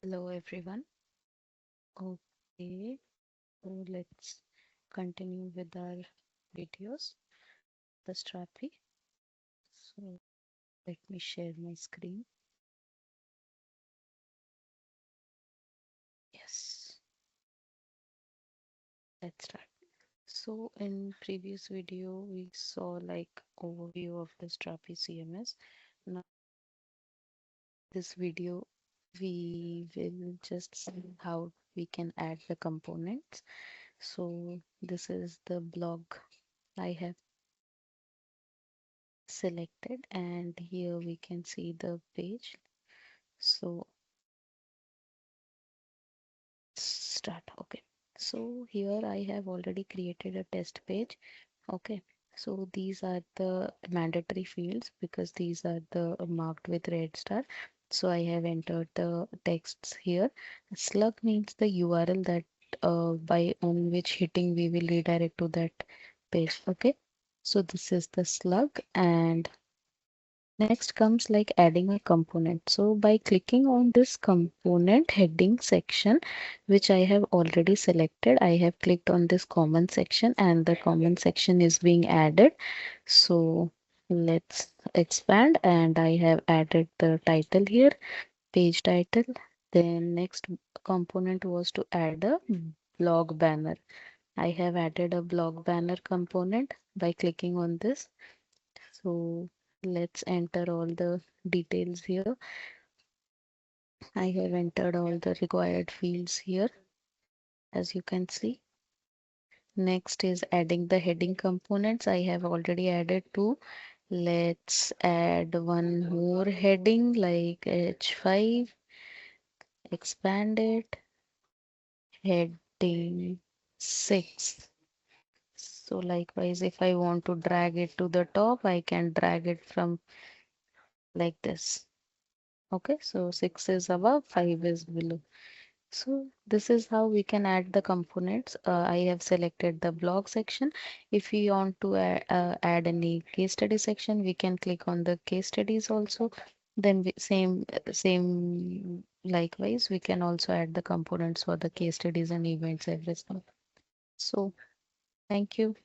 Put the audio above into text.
Hello everyone. Okay, so let's continue with our videos, the Strapi. So let me share my screen. Yes, let's start. So in previous video, we saw like overview of the Strapi CMS. Now this video, we will just see how we can add the components. So this is the blog I have selected, and here we can see the page. So start. Okay, so here I have already created a test page. Okay, so these are the mandatory fields because these are the marked with red star. So I have entered the texts here. Slug means the URL that by on which hitting we will redirect to that page. Okay, so this is the slug, and next comes like adding a component. So by clicking on this component heading section, which I have already selected, I have clicked on this common section and the common section is being added. So let's expand, and I have added the title here, page title. Then next component was to add a blog banner. I have added a blog banner component by clicking on this. So let's enter all the details here. I have entered all the required fields here, as you can see. Next is adding the heading components. I have already added two. Let's add one more heading like H5, expand it, heading 6. So likewise, if I want to drag it to the top, I can drag it from like this. Okay, so 6 is above, 5 is below. So this is how we can add the components. I have selected the blog section. If we want to add any case study section, we can click on the case studies also. Then same likewise, we can also add the components for the case studies and events, everything. So thank you.